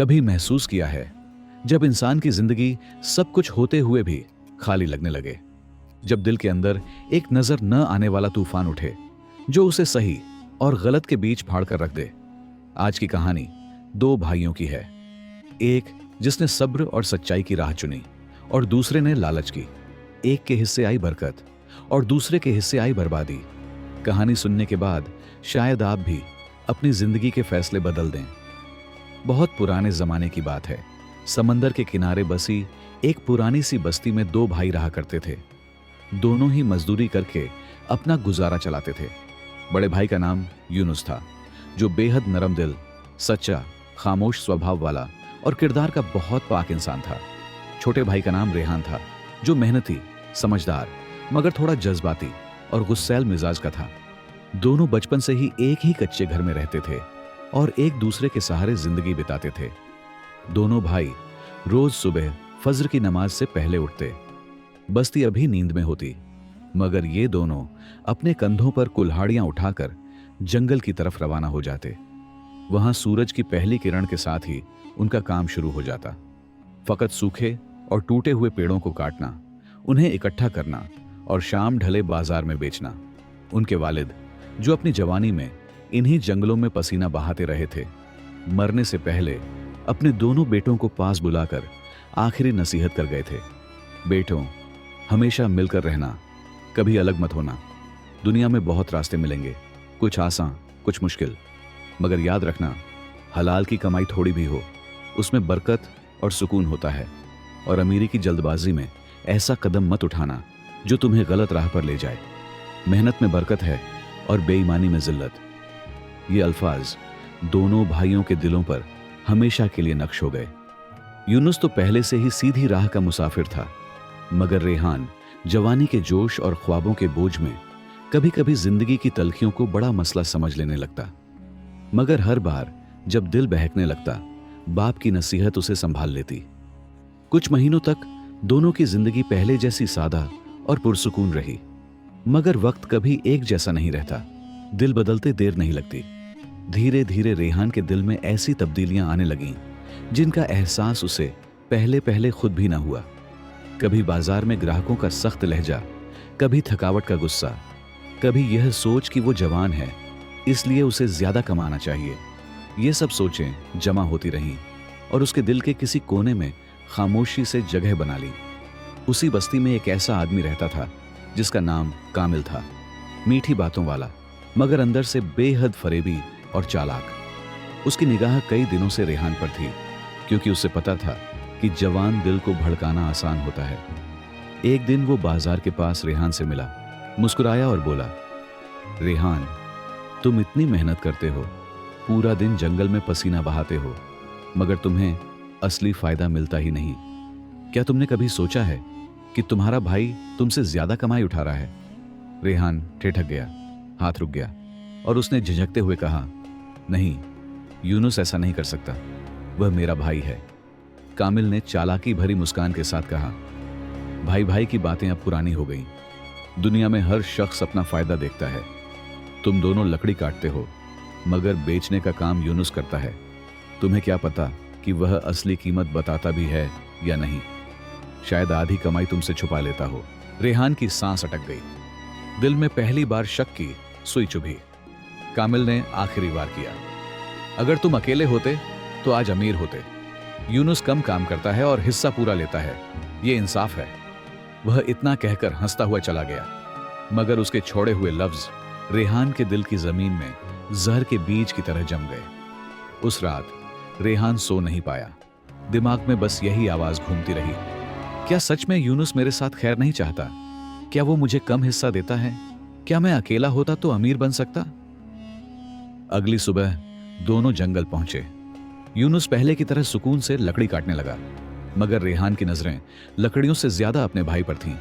कभी महसूस किया है जब इंसान की जिंदगी सब कुछ होते हुए भी खाली लगने लगे, जब दिल के अंदर एक नजर न आने वाला तूफान उठे जो उसे सही और गलत के बीच फाड़ कर रख दे। आज की कहानी दो भाइयों की है, एक जिसने सब्र और सच्चाई की राह चुनी और दूसरे ने लालच की। एक के हिस्से आई बरकत और दूसरे के हिस्से आई बर्बादी। कहानी सुनने के बाद शायद आप भी अपनी जिंदगी के फैसले बदल दें। बहुत पुराने जमाने की बात है। समंदर के किनारे बसी एक पुरानी सी बस्ती में दो भाई रहा करते थे। दोनों ही मजदूरी करके अपना गुजारा चलाते थे। बड़े भाई का नाम यूनुस था, जो बेहद नरम दिल, सच्चा, खामोश स्वभाव वाला और किरदार का बहुत पाक इंसान था। छोटे भाई का नाम रेहान था, जो मेहनती, समझदार मगर थोड़ा जज्बाती और गुस्सैल मिजाज का था। दोनों बचपन से ही एक ही कच्चे घर में रहते थे और एक दूसरे के सहारे जिंदगी बिताते थे। दोनों भाई रोज सुबह फज्र की नमाज से पहले उठते। बस्ती अभी नींद में होती, मगर ये दोनों अपने कंधों पर कुल्हाड़ियां उठाकर जंगल की तरफ रवाना हो जाते। वहां सूरज की पहली किरण के साथ ही उनका काम शुरू हो जाता। फकत सूखे और टूटे हुए पेड़ों को काटना, उन्हें इकट्ठा करना और शाम ढले बाजार में बेचना। उनके वालिद, जो अपनी जवानी में इन्हीं जंगलों में पसीना बहाते रहे थे, मरने से पहले अपने दोनों बेटों को पास बुलाकर आखिरी नसीहत कर गए थे। बेटों, हमेशा मिलकर रहना, कभी अलग मत होना। दुनिया में बहुत रास्ते मिलेंगे, कुछ आसान, कुछ मुश्किल, मगर याद रखना, हलाल की कमाई थोड़ी भी हो, उसमें बरकत और सुकून होता है। और अमीरी की जल्दबाजी में ऐसा कदम मत उठाना जो तुम्हें गलत राह पर ले जाए। मेहनत में बरकत है और बेईमानी में जिल्लत। ये अल्फाज दोनों भाइयों के दिलों पर हमेशा के लिए नक्श हो गए। यूनुस तो पहले से ही सीधी राह का मुसाफिर था, मगर रेहान जवानी के जोश और ख्वाबों के बोझ में कभी कभी जिंदगी की तलखियों को बड़ा मसला समझ लेने लगता। मगर हर बार जब दिल बहकने लगता, बाप की नसीहत उसे संभाल लेती। कुछ महीनों तक दोनों की जिंदगी पहले जैसी सादा और पुरसुकून रही, मगर वक्त कभी एक जैसा नहीं रहता। दिल बदलते देर नहीं लगती। धीरे धीरे रेहान के दिल में ऐसी तब्दीलियां आने लगीं जिनका एहसास उसे पहले पहले खुद भी ना हुआ। कभी बाजार में ग्राहकों का सख्त लहजा, कभी थकावट का गुस्सा, कभी यह सोच कि वो जवान है इसलिए उसे ज्यादा कमाना चाहिए। ये सब सोचें जमा होती रहीं और उसके दिल के किसी कोने में खामोशी से जगह बना ली। उसी बस्ती में एक ऐसा आदमी रहता था जिसका नाम कामिल था। मीठी बातों वाला, मगर अंदर से बेहद फरेबी और चालाक। उसकी निगाह कई दिनों से रेहान पर थी, क्योंकि उसे पता था कि जवान दिल को भड़काना आसान होता है। एक दिन वो बाजार के पास रेहान से मिला, मुस्कुराया और बोला, रेहान, तुम इतनी मेहनत करते हो, पूरा दिन जंगल में पसीना बहाते हो, मगर तुम्हें असली फायदा मिलता ही नहीं। क्या तुमने कभी सोचा है कि तुम्हारा भाई तुमसे ज्यादा कमाई उठा रहा है? रेहान ठिठक गया, हाथ रुक गया और उसने झिझकते हुए कहा, नहीं, यूनुस ऐसा नहीं कर सकता, वह मेरा भाई है। कामिल ने चालाकी भरी मुस्कान के साथ कहा, भाई भाई की बातें अब पुरानी हो गईं। दुनिया में हर शख्स अपना फायदा देखता है। तुम दोनों लकड़ी काटते हो, मगर बेचने का काम यूनुस करता है। तुम्हें क्या पता कि वह असली कीमत बताता भी है या नहीं। शायद आधी कमाई तुमसे छुपा लेता हो। रेहान की सांस अटक गई। दिल में पहली बार शक की सुई चुभी। कामिल ने आखिरी बार किया, अगर तुम अकेले होते तो आज अमीर होते। यूनुस कम काम करता है और हिस्सा पूरा लेता है, ये इंसाफ है। वह इतना कहकर हंसता हुआ चला गया, मगर उसके छोड़े हुए लफ्ज रेहान के दिल की जमीन में जहर के बीज की तरह जम गए। उस रात रेहान सो नहीं पाया। दिमाग में बस यही आवाज घूमती रही, क्या सच में यूनुस मेरे साथ खैर नहीं चाहता? क्या वो मुझे कम हिस्सा देता है? क्या मैं अकेला होता तो अमीर बन सकता? अगली सुबह दोनों जंगल पहुंचे। यूनुस पहले की तरह सुकून से लकड़ी काटने लगा, मगर रेहान की नजरें लकड़ियों से ज्यादा अपने भाई पर थीं।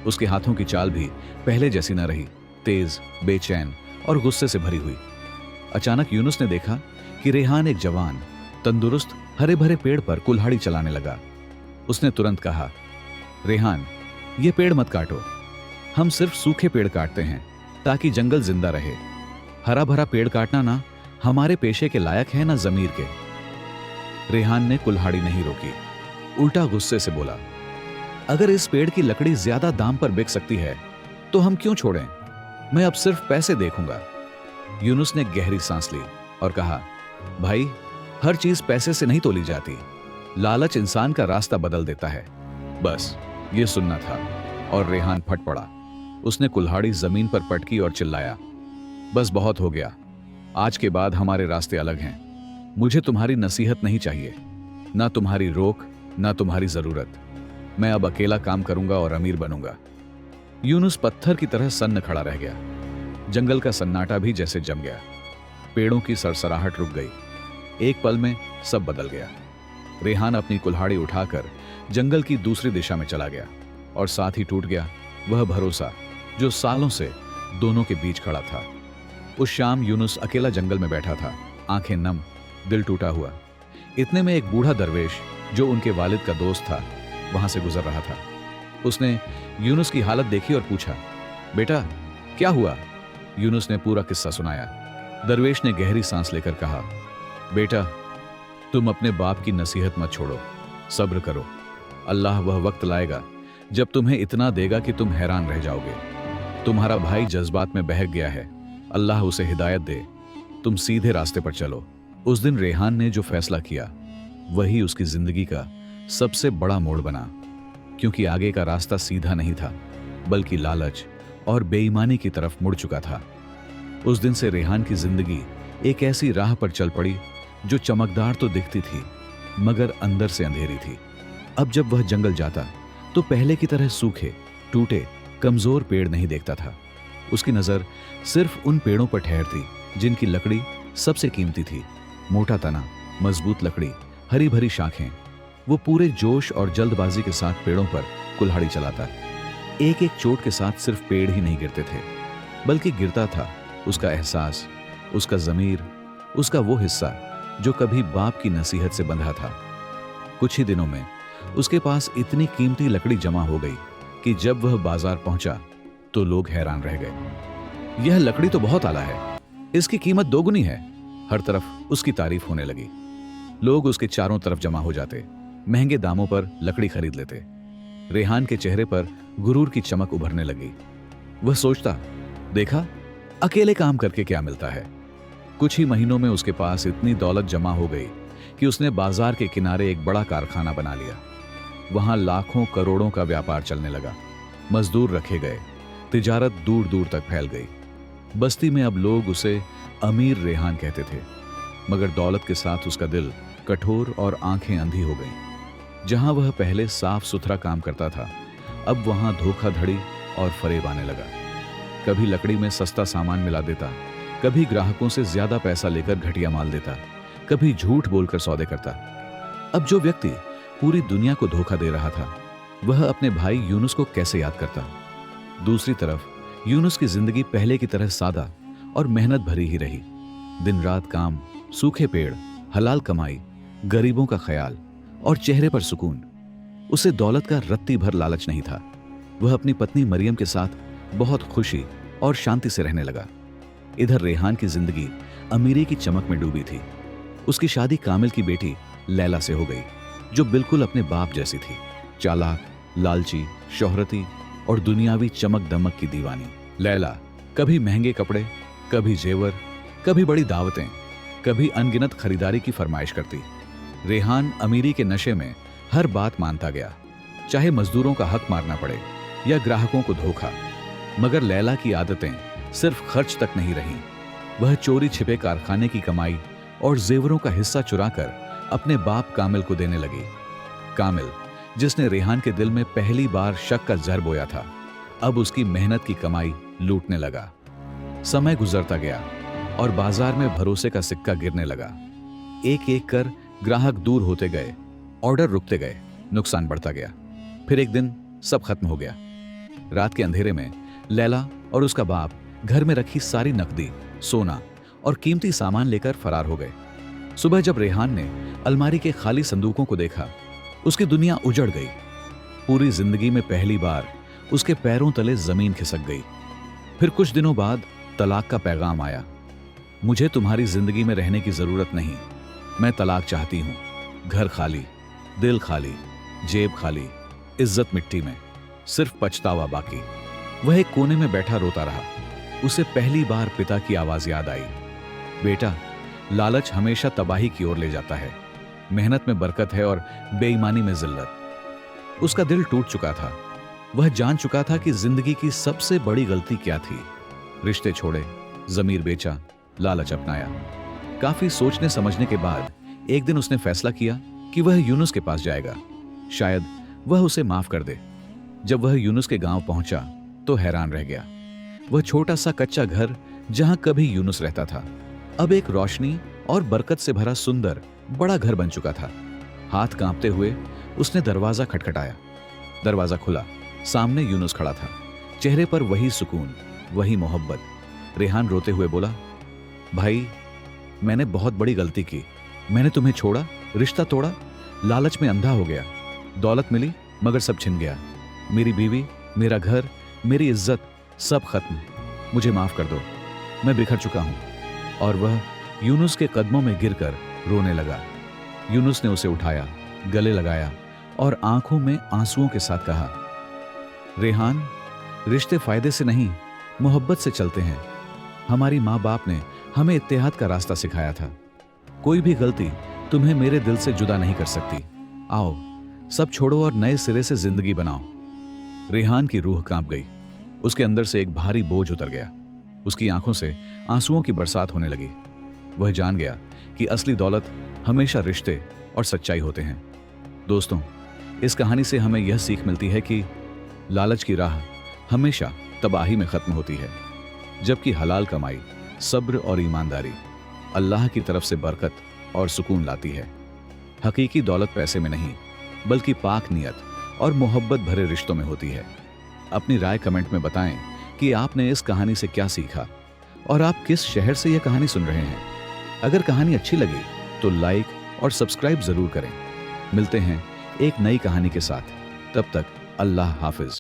उसके हाथों की चाल भी पहले जैसी न रही, तेज, बेचैन और गुस्से से भरी हुई। अचानक यूनुस ने देखा कि रेहान एक जवान, तंदुरुस्त, हरे भरे पेड़ पर कुल्हाड़ी चलाने लगा। उसने तुरंत कहा, रेहान, ये पेड़ मत काटो। हम सिर्फ सूखे पेड़ काटते हैं ताकि जंगल जिंदा रहे। हरा भरा पेड़ काटना ना हमारे पेशे के लायक है ना जमीर के। रेहान ने कुल्हाड़ी नहीं रोकी, उल्टा गुस्से से बोला, अगर इस पेड़ की लकड़ी ज्यादा दाम पर बिक सकती है तो हम क्यों छोड़ें? मैं अब सिर्फ पैसे देखूंगा। यूनुस ने गहरी सांस ली और कहा, भाई, हर चीज पैसे से नहीं तोली जाती। लालच इंसान का रास्ता बदल देता है। बस ये सुनना था। और रेहान फट पड़ा। उसने कुल्हाड़ी जमीन पर पटकी और चिल्लाया, बस बहुत हो गया। आज के बाद हमारे रास्ते अलग हैं। मुझे तुम्हारी नसीहत नहीं चाहिए, ना तुम्हारी रोक, ना तुम्हारी जरूरत। मैं अब अकेला काम करूंगा और अमीर बनूंगा। यूनुस पत्थर की तरह सन्न खड़ा रह गया। जंगल का सन्नाटा भी जैसे जम गया। पेड़ों की सरसराहट रुक गई। एक पल में सब बदल गया। रेहान अपनी कुल्हाड़ी उठाकर जंगल की दूसरी दिशा में चला गया और साथ ही टूट गया वह भरोसा जो सालों से दोनों के बीच खड़ा था। उस शाम यूनुस अकेला जंगल में बैठा था, आंखें नम, दिल टूटा हुआ। इतने में एक बूढ़ा दरवेश जो उनके वालिद का दोस्त था वहां से गुजर रहा था। उसने यूनुस की हालत देखी और पूछा, बेटा क्या हुआ? यूनुस ने पूरा किस्सा सुनाया। दरवेश ने गहरी सांस लेकर कहा, बेटा, तुम अपने बाप की नसीहत मत छोड़ो, सब्र करो। अल्लाह वह वक्त लाएगा जब तुम्हें इतना देगा कि तुम हैरान रह जाओगे। तुम्हारा भाई जज्बात में बहक गया है, अल्लाह उसे हिदायत दे। तुम सीधे रास्ते पर चलो। उस दिन रेहान ने जो फैसला किया वही उसकी जिंदगी का सबसे बड़ा मोड़ बना, क्योंकि आगे का रास्ता सीधा नहीं था बल्कि लालच और बेईमानी की तरफ मुड़ चुका था। उस दिन से रेहान की जिंदगी एक ऐसी राह पर चल पड़ी जो चमकदार तो दिखती थी मगर अंदर से अंधेरी थी। अब जब वह जंगल जाता तो पहले की तरह सूखे, टूटे, कमजोर पेड़ नहीं देखता था। उसकी नजर सिर्फ उन पेड़ों पर ठहरती जिनकी लकड़ी सबसे कीमती थी। मोटा तना, मजबूत लकड़ी, हरी भरी शाखें। वो पूरे जोश और जल्दबाजी के साथ पेड़ों पर कुल्हाड़ी चलाता। एक एक चोट के साथ सिर्फ पेड़ ही नहीं गिरते थे बल्कि गिरता था उसका एहसास, उसका ज़मीर, उसका वो हिस्सा जो कभी बाप की नसीहत से बंधा था। कुछ ही दिनों में उसके पास इतनी कीमती लकड़ी जमा हो गई कि जब वह बाजार पहुंचा तो लोग हैरान रह गए। यह लकड़ी तो बहुत आला है, इसकी कीमत दोगुनी है। हर तरफ उसकी तारीफ होने लगी। लोग उसके चारों तरफ जमा हो जाते, महंगे दामों पर लकड़ी खरीद लेते। रेहान के चेहरे पर गुरूर की चमक उभरने लगी। वह सोचता, देखा, अकेले काम करके क्या मिलता है। कुछ ही महीनों में उसके पास इतनी दौलत जमा हो गई कि उसने बाजार के किनारे एक बड़ा कारखाना बना लिया। वहां लाखों करोड़ों का व्यापार चलने लगा। मजदूर रखे गए, तिजारत दूर दूर तक फैल गई। बस्ती में अब लोग उसे अमीर रेहान कहते थे, मगर दौलत के साथ उसका दिल कठोर और आंखें अंधी हो गईं। जहां वह पहले साफ सुथरा काम करता था, अब वहां धोखाधड़ी और फरेब आने लगा। कभी लकड़ी में सस्ता सामान मिला देता, कभी ग्राहकों से ज्यादा पैसा लेकर घटिया माल देता, कभी झूठ बोलकर सौदे करता। अब जो व्यक्ति पूरी दुनिया को धोखा दे रहा था, वह अपने भाई यूनुस को कैसे याद करता? दूसरी तरफ यूनुस की जिंदगी पहले की तरह सादा और मेहनत भरी ही रही। दिन रात काम, सूखे पेड़, हलाल कमाई, गरीबों का ख्याल और चेहरे पर सुकून। उसे दौलत का रत्ती भर लालच नहीं था। वह अपनी पत्नी मरियम के साथ बहुत खुशी और शांति से रहने लगा। इधर रेहान की जिंदगी अमीरी की चमक में डूबी थी। उसकी शादी कामिल की बेटी लैला से हो गई, जो बिल्कुल अपने बाप जैसी थी। चालाक, लालची, शोहरती और दुनियावी चमक दमक की दीवानी। लैला कभी महंगे कपड़े, कभी जेवर, कभी बड़ी दावतें, कभी अनगिनत खरीदारी की फरमाइश करती। रेहान अमीरी के नशे में हर बात मानता गया, चाहे मजदूरों का हक मारना पड़े या ग्राहकों को धोखा। मगर लैला की आदतें सिर्फ खर्च तक नहीं रहीं। वह चोरी छिपे कारखाने की कमाई और जेवरों का हिस्सा चुराकर अपने बाप कामिल को देने लगी। कामिल, जिसने रेहान के दिल में पहली बार शक का जहर बोया था, अब उसकी मेहनत की कमाई लूटने लगा। समय गुजरता गया और बाजार में भरोसे का सिक्का गिरने लगा। एक एक कर ग्राहक दूर होते गए, ऑर्डर रुकते गए, नुकसान बढ़ता गया। फिर एक दिन सब खत्म हो गया। रात के अंधेरे में लैला और उसका बाप घर में रखी सारी नकदी, सोना और कीमती सामान लेकर फरार हो गए। सुबह जब रेहान ने अलमारी के खाली संदूकों को देखा, उसकी दुनिया उजड़ गई। पूरी जिंदगी में पहली बार उसके पैरों तले जमीन खिसक गई। फिर कुछ दिनों बाद तलाक का पैगाम आया। मुझे तुम्हारी जिंदगी में रहने की जरूरत नहीं, मैं तलाक चाहती हूं। घर खाली, दिल खाली, जेब खाली, इज्जत मिट्टी में, सिर्फ पछतावा बाकी। वह एक कोने में बैठा रोता रहा। उसे पहली बार पिता की आवाज याद आई, बेटा, लालच हमेशा तबाही की ओर ले जाता है। मेहनत में बरकत है और बेईमानी में जिल्लत। उसका दिल टूट चुका था। वह जान चुका था कि जिंदगी की सबसे बड़ी गलती क्या थी। रिश्ते छोड़े, जमीर बेचा, लालच अपनाया। काफी सोचने समझने के बाद एक दिन उसने फैसला किया कि वह यूनुस के पास जाएगा। शायद वह उसे माफ कर दे। जब वह यूनुस के गांव पहुंचा तो हैरान रह गया। वह छोटा सा कच्चा घर जहां कभी यूनुस रहता था, अब एक रोशनी और बरकत से भरा सुंदर बड़ा घर बन चुका था। हाथ कांपते हुए उसने दरवाजा खटखटाया। दरवाजा खुला। सामने यूनुस खड़ा था। चेहरे पर वही सुकून, वही मोहब्बत। रेहान रोते हुए बोला, भाई, मैंने बहुत बड़ी गलती की। मैंने तुम्हें छोड़ा, रिश्ता तोड़ा, लालच में अंधा हो गया। दौलत मिली मगर सब छिन गया। मेरी बीवी, मेरा घर, मेरी इज्जत, सब खत्म। मुझे माफ कर दो, मैं बिखर चुका हूं। और वह यूनुस के कदमों में गिरकर रोने लगा। यूनुस ने उसे उठाया, गले लगाया और आंखों में आंसुओं के साथ कहा, रेहान, रिश्ते फायदे से नहीं, मोहब्बत से चलते हैं। हमारी माँ बाप ने हमें इत्तेहाद का रास्ता सिखाया था। कोई भी गलती तुम्हें मेरे दिल से जुदा नहीं कर सकती। आओ, सब छोड़ो और नए सिरे से जिंदगी बनाओ। रेहान की रूह कांप गई। उसके अंदर से एक भारी बोझ उतर गया। उसकी आंखों से आंसुओं की बरसात होने लगी। वह जान गया कि असली दौलत हमेशा रिश्ते और सच्चाई होते हैं। दोस्तों, इस कहानी से हमें यह सीख मिलती है कि लालच की राह हमेशा तबाही में खत्म होती है, जबकि हलाल कमाई, सब्र और ईमानदारी अल्लाह की तरफ से बरकत और सुकून लाती है। हकीकी दौलत पैसे में नहीं, बल्कि पाक नियत और मोहब्बत भरे रिश्तों में होती है। अपनी राय कमेंट में बताएं कि आपने इस कहानी से क्या सीखा और आप किस शहर से यह कहानी सुन रहे हैं। अगर कहानी अच्छी लगी तो लाइक और सब्सक्राइब जरूर करें। मिलते हैं एक नई कहानी के साथ। तब तक अल्लाह हाफिज।